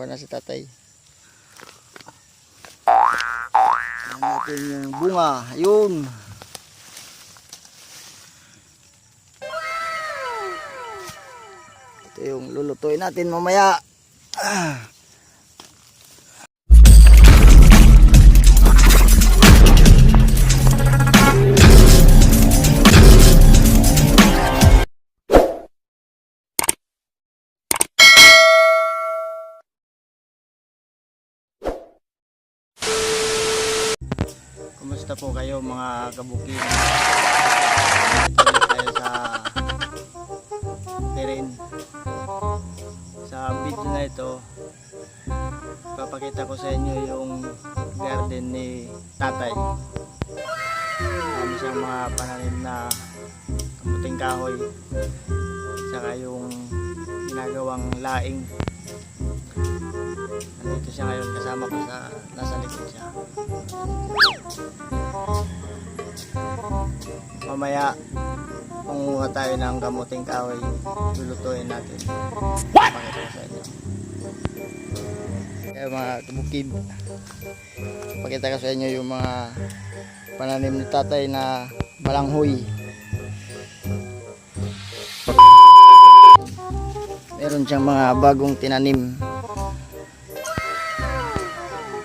na si tatay. Tingnan natin yung bunga. Ayun. Ito yung lulutuin natin mamaya. Kumusta po kayo mga kabukid? Ito ulit tayo sa terrain. Sa video na ito, papakita ko sa inyo yung garden ni tatay. Marami siyang mga pananim na kamuting kahoy, saka yung ginagawang laing. Nandito siya ngayon, kasama ko sa nasa likod siya. Mamaya kumuha tayo ng kamuting kahoy, lulutuin natin. Pakita ko sa inyo. Kaya mga kabukid, pakita ko sa inyo yung mga pananim ni tatay na balanghoy. Meron siyang mga bagong tinanim.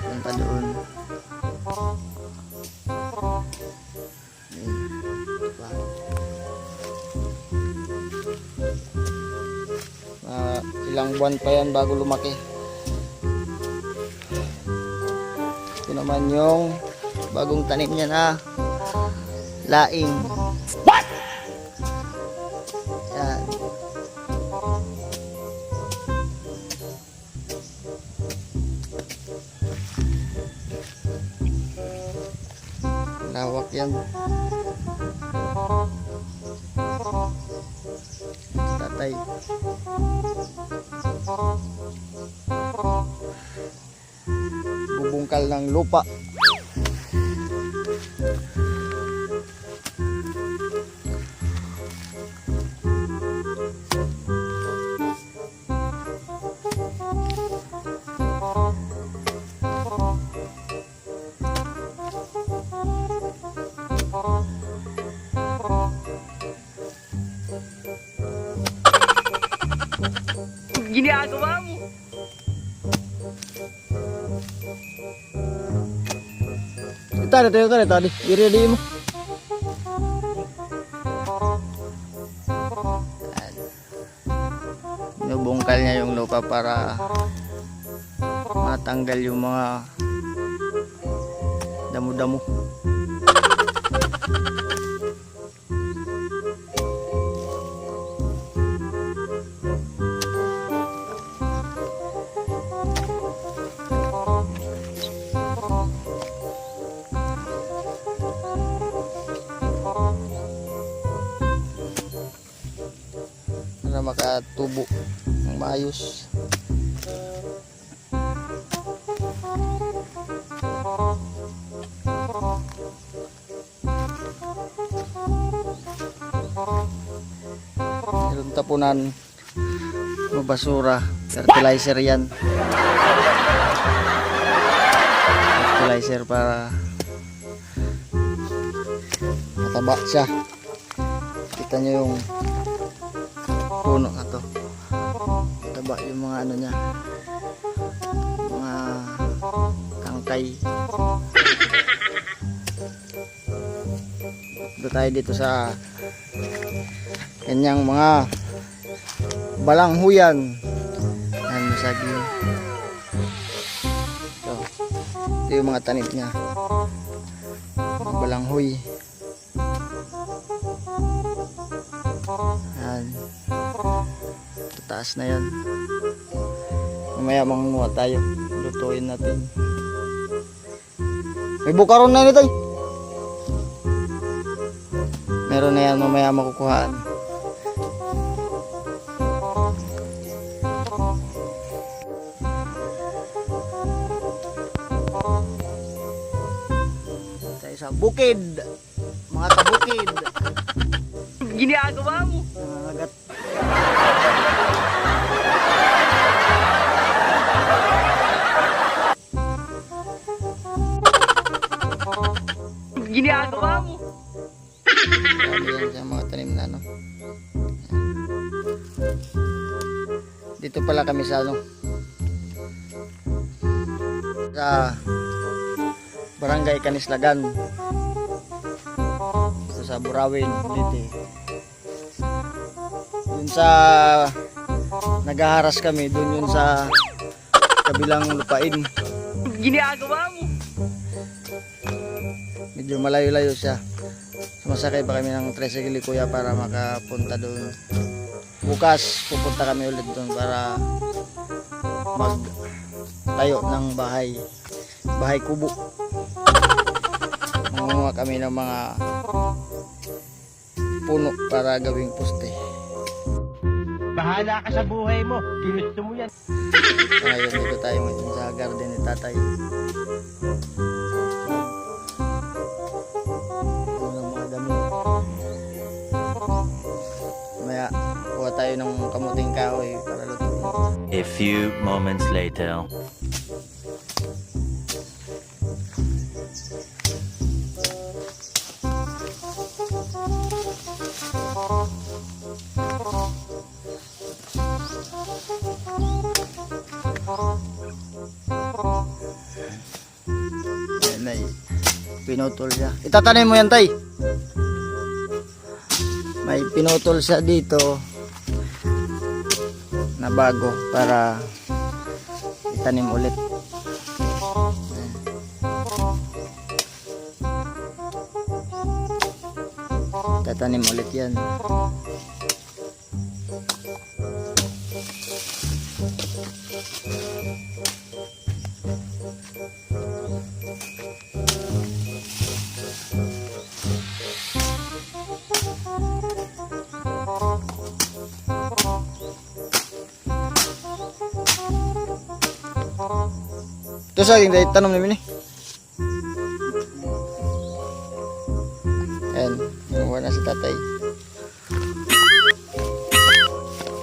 Punta doon. Ilang buwan pa yan bago lumaki. Ito naman yung bagong tanim niya na laing. What? Yan. Lawak yan. Tatay. Bubungkal ng lupa. Ginagawa mo. Tadi. Iri mo. Binubungkal niya yung lupa para matanggal yung mga damo-damo. Para makatubo ng maayos. Meron tapunan mabasura, fertilizer yan. Fertilizer para mataba siya. Kita nyo yung puno na to, taba yung mga ano niya, mga tangkay. Dito tayo dito sa kanyang mga balanghuyan. Ayan, masagi. Ito yung mga tanim niya, mga balanghoy. Ayan, taas na yan. Mamaya mangunguha tayo, lutuin natin. May bukaron na nito. Meron na yan, mamaya makukuhaan. Tayo sa bukid, mga kabukid. Ginagawa mo. Nangangagat. pala kami sa ano, sa Barangay Kanislagan, sa Burawin, Leyte. Yun sa naghaharas kami, dun yun sa kabilang lupain. Ginagawa mo. Medyo malayo-layo siya. Sumasakay pa kami ng tricycle kuya para makapunta doon. Bukas pupunta kami ulit doon para magtayo ng bahay kubo. Mangunguha kami ng mga puno para gawing poste. Bahala ka sa buhay mo. Ginusto mo yan. Ngayon dito tayo ngayon sa garden ni tatay. Ano ng mga dami. Maya kuha tayo ng kamuting kahoy para lutuin. A few moments later. Yan ay pinutol siya. Itatanim mo yan, tay. May pinutol siya dito na bago para itanim ulit. Tatanim ulit yan. Ito sa akin, dahil tanong namin eh. Ayan, nakuha na si tatay.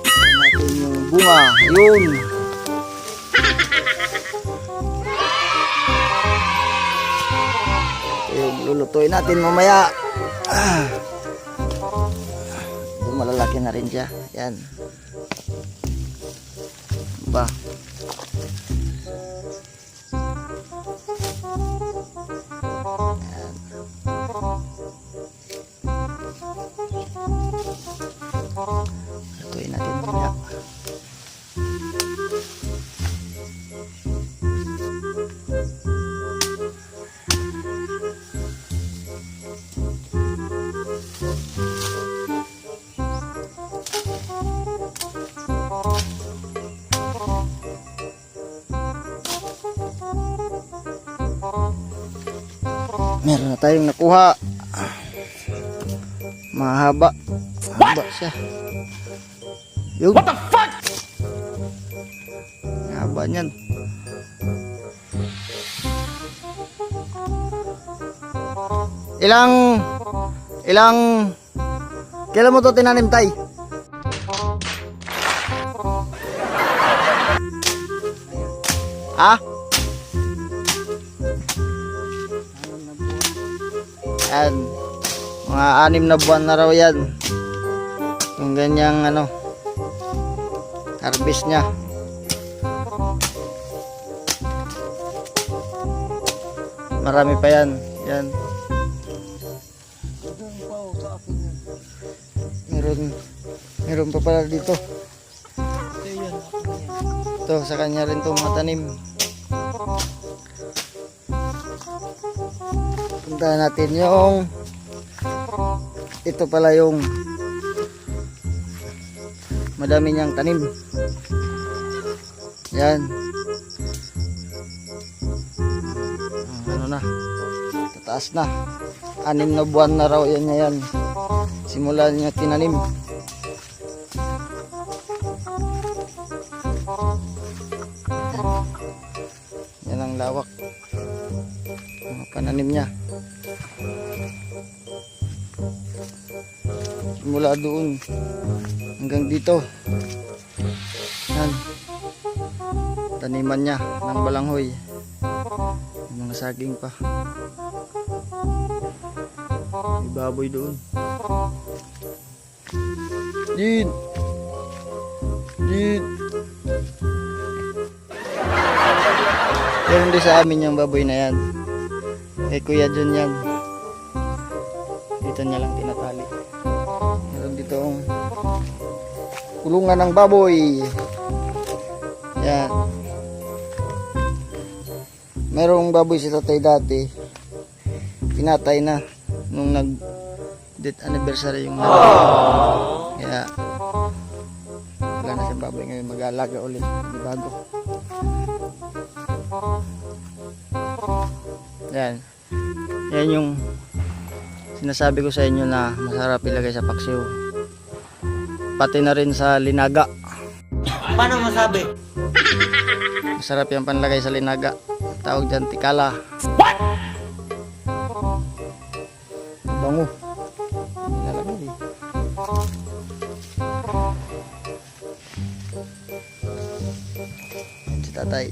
Ayan natin yung bunga. Yun. Ito yung lulutuin natin mamaya. Ito malalaki na rin siya. Ayan. Ba? Lutuin natin mamaya. Meron na tayong nakuha. Mahaba. Mahaba siya. Yung. What the fuck? Mahaba niyan. Kailan mo to tinanim, tay? Ha? Yan. Mga 6 na buwan na raw yan. Yung ganyang ano, harvest niya. Marami pa yan. Yan. Meron pa pala dito. Ito sa kanya rin to mga tanim. Puntahan natin yung ito pala yung madami niyang tanim. Yan. Ano na, tataas na. 6 na buwan na raw yan yan. Simula niya tinanim. Yan ang lawak mga pananim niya. Simula doon hanggang dito. Yan. Taniman niya ng balanghoy. May mga saging pa. May baboy doon. Din. Pero hindi sa amin yung baboy na yan. Kay Kuya John yan. Dito niya lang tinatali. Meron dito kulungan ng baboy. Yan. Merong baboy si tatay dati. Pinatay na nung nag-death anniversary yung kaya wala na siyang baboy ngayon. Mag-aalaga ulit. Di bago. Yan. Yan yung sinasabi ko sa inyo na masarap ilagay sa paksiw. Pati na rin sa linaga. Paano masabi? Masarap yung panlagay sa linaga. Tawag dyan tikala. Bango. Nilalagay. Si tatay.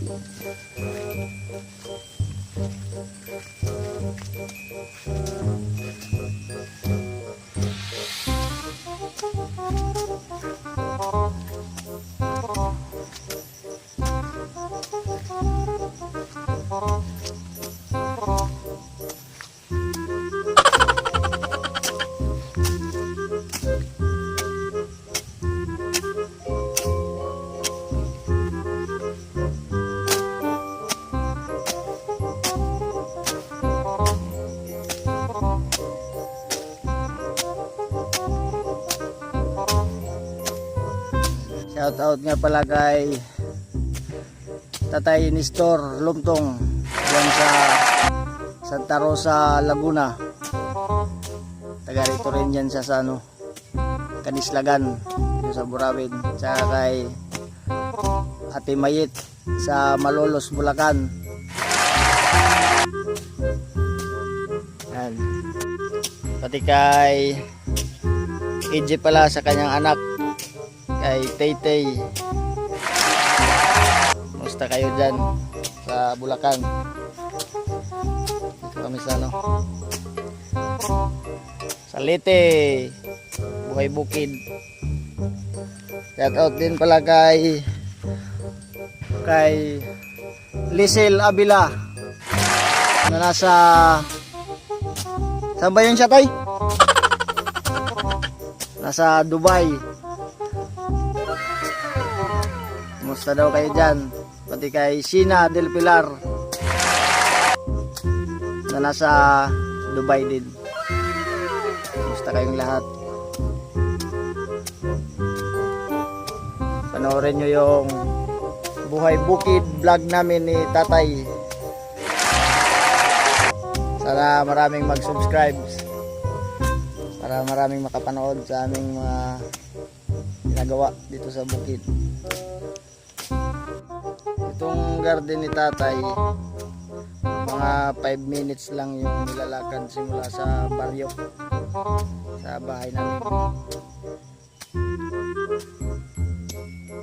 Shout out nga pala kay Tatay Nestor Lumtong yan sa Santa Rosa, Laguna. Taga rito rin yan siya sa Kadislagan dito sa Burawin. Tsaka kay Ate Mayit sa Malolos, Bulacan. Yan. Pati kay EJ pala sa kanyang anak kay Taytay. Musta kayo dyan sa Bulacan? Dito kami sa sa Leyte, Buhay Bukid. Shout out din pala kay Lisel Abila na nasa saan ba yun siya, tay? Nasa Dubai. Kumusta daw kayo dyan? Pati kay Sheena Del Pilar na nasa Dubai din. Kumusta kayong lahat? Panoorin nyo yung Buhay Bukid vlog namin ni tatay. Sana maraming mag-subscribe para maraming makapanood sa aming mga ginagawa dito sa bukid. Itong garden ni tatay, mga 5 minutes lang yung nilalakad simula sa baryo, sa bahay namin.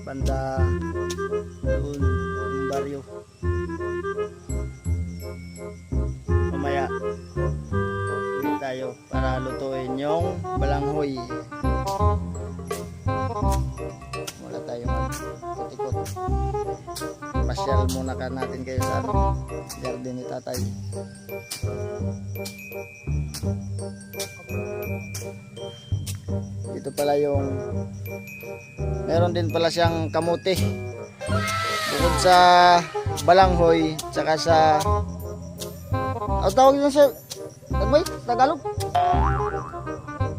Banda doon yung baryo. Mamaya uwi tayo para lutuin yung balanghoy. Wala tayo mag-ikot. Pasyal muna ka natin kayo sa garden ni tatay. Dito pala yung meron din pala siyang kamote. Bukod sa balanghoy, tsaka sa tawag yun sa Agboy, Tagalog?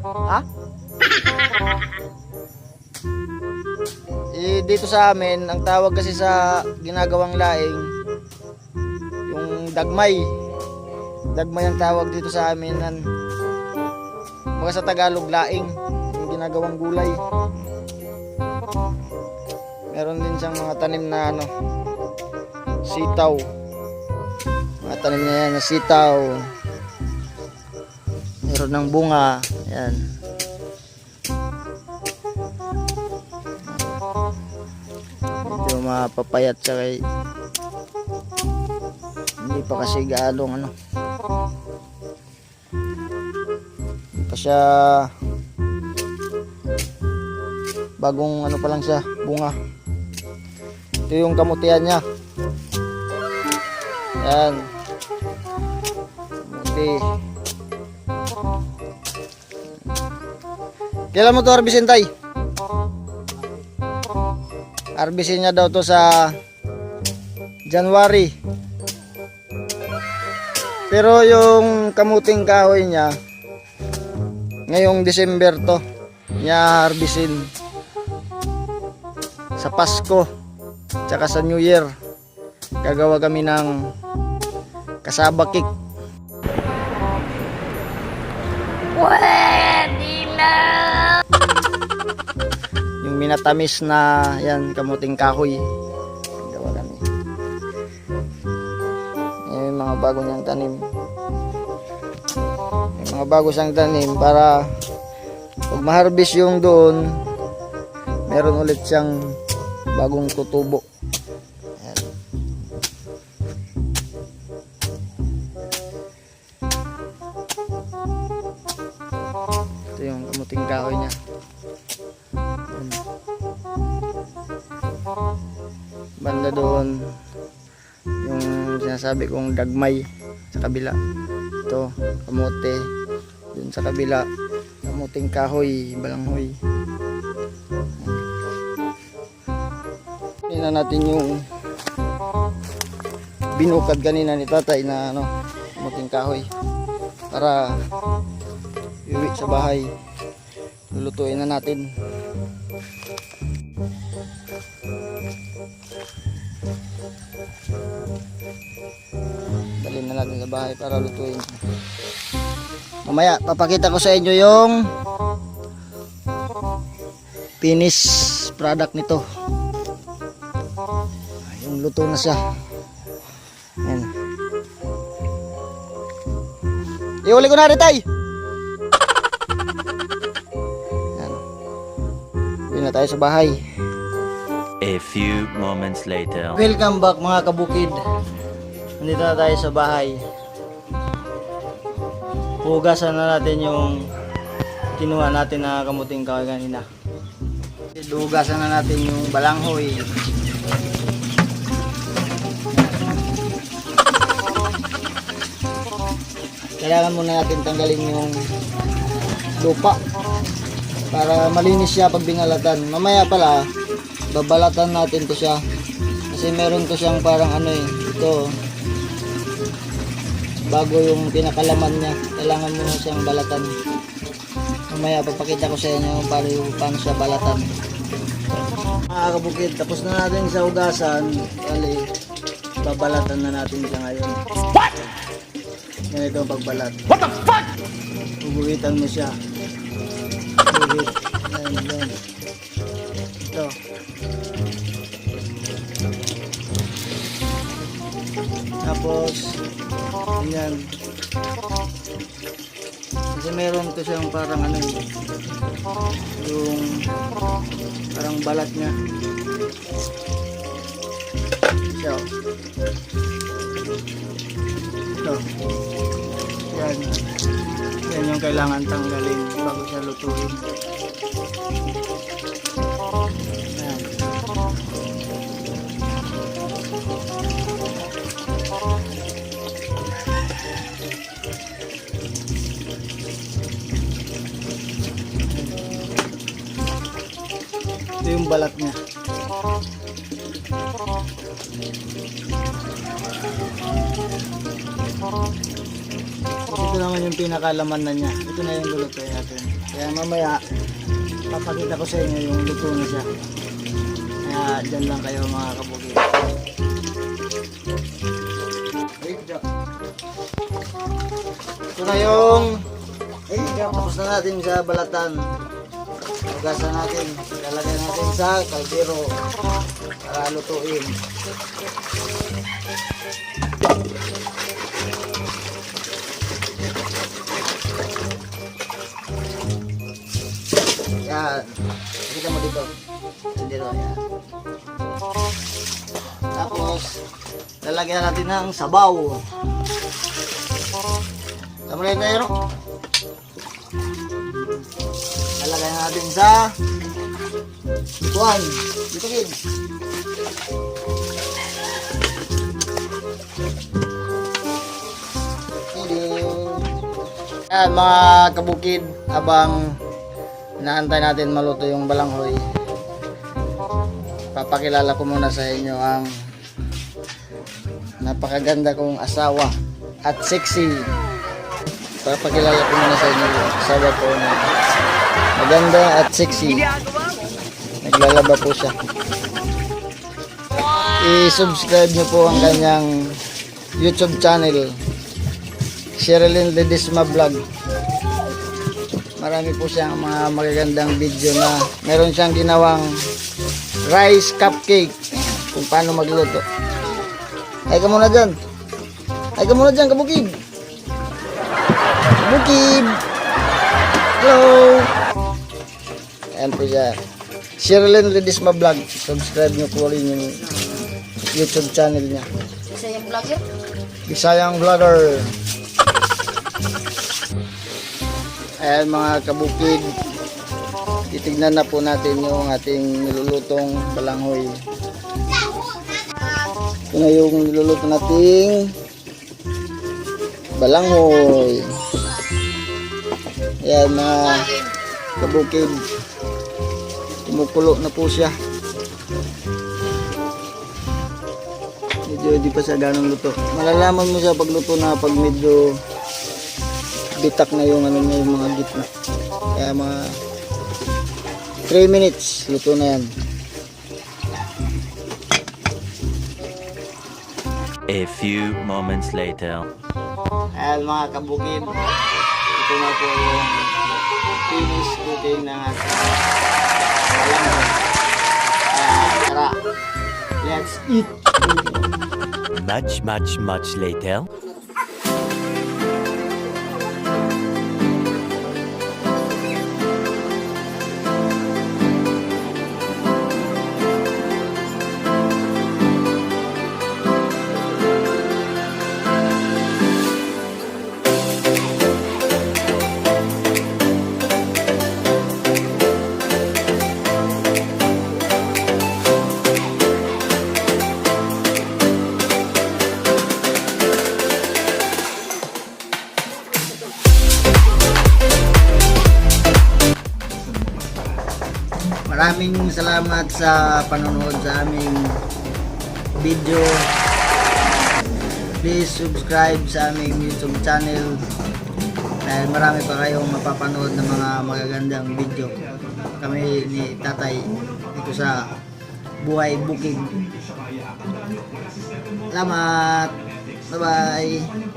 Ha? Dito sa amin, ang tawag kasi sa ginagawang laing yung dagmay. Dagmay ang tawag dito sa amin. Mga sa Tagalog, laing, yung ginagawang gulay. Meron din siyang mga tanim na sitaw. Mga tanim niya yan na sitaw. Meron ng bunga. Yan. Medyo mapapayat siya kay hindi pa kasi gaalong hindi pa siya bagong pa lang siya bunga. Ito yung kamutihan niya. Yan. Okay. Kailan mo to harbisin, tay? Harbisin niya daw to sa January. Pero yung kamuting kahoy niya ngayong December to niya harbisin sa Pasko tsaka sa New Year. Gagawa kami ng kasaba cake. Pwede na! Yung minatamis na yan kamuting kahoy. Gawa kami. Yung mga bago niyang tanim. Yung mga bago siyang tanim para pag ma-harvest yung doon, meron ulit siyang bagong tutubo. Ayan. Ito yung kamuting kahoy niya. Ayan. Banda doon yung sinasabi kong dagmay sa kabila. Ito kamote. Dun sa kabila kamuting kahoy, balanghoy. Tingnan natin yung binukad kanina ni tatay na kamuting kahoy para iuwi sa bahay. Lulutuin na natin. Dalhin na natin sa bahay para lutuin. Mamaya papakita ko sa inyo yung finish product nito. Yung luto na siya. Ayan. Iuli ko na rin, tay. Ayan. Uwi na tayo sa bahay. A few moments later. Welcome back mga kabukid. Nandito na tayo sa bahay. Hugasan na natin yung kinuha natin na kamuting kahoy kanina. Hugasan na natin yung balanghoy. Kailangan muna natin tanggalin yung lupa para malinis siya pag binalatan. Mamaya pala babalatan natin to siya kasi meron to siyang parang ito bago yung pinakalaman niya. Kailangan mo siyang balatan. Mamaya papakita ko sa inyo paano siya balatan. Mga kabukid, tapos na natin sa hugasan. Kali babalatan na natin siya ngayon. What? Ganito ang pagbalat. What the fuck? Uguhitan mo siya. Uguhit. Ayan. Ito. Tapos ayan. Kasi meron to siyang parang yung parang balat niya. So, ito. Yan. Yan yung kailangan tanggalin bago siya lutuin. Ayan. Ito yung balat niya. Ito naman yung pinakalaman na niya. Ito na yung lulutuin natin. Kaya mamaya papakita ko sa inyo yung luto na siya. Kaya dyan lang kayo mga kabukid. Ito na yung tapos na natin sa balatan. Hugasan natin. Lalagyan natin sa kaldero para lutuin. Yan. Kita mo dito. Dito, yan. Tapos, lalagyan natin ng sabaw. Tama na tayo. Lalagyan natin sa ituan. Dito, kid. Yan mga kabukid, habang inaantay natin maluto yung balanghoy, papakilala ko muna sa inyo ang napakaganda kong asawa at sexy. Papakilala ko muna sa inyo yung asawa ko na maganda at sexy. Ginagawa mo? Naglalaba po siya. I-subscribe nyo po ang kanyang YouTube channel, Sherilyn Ledesma Vlog. Marami po siyang mga magagandang video na meron siyang ginawang rice cupcake kung paano magluto. Ay ka muna dyan. Ay ka muna dyan, kabukid. Kabukid. Hello. Ayan po siya. Sherilyn Ledesma Vlog. Subscribe nyo po rin yung YouTube channel niya. Bisayang vlogger. Bisayang Vlogger. Ayan mga kabukid, titignan na po natin yung ating nilulutong balanghoy. Ito na yung niluluto nating balanghoy. Ayan mga kabukid, kumukulo na po siya. Medyo di pa siya ganong luto. Malalaman mo siya pagluto na pag medyo bitak na yung ano niya, yung mga gitna. Kaya mga 3 minutes luto na yan. A few moments later. Ayan mga kabukid, ito na po yung finish cooking ng ating balanghoy. Tara, let's eat. Much later. Maraming salamat sa panonood sa aming video. Please subscribe sa aming YouTube channel dahil marami pa kayong mapapanood ng mga magagandang video. Kami ni Tatay dito sa Buhay Bukid. Salamat! Bye bye!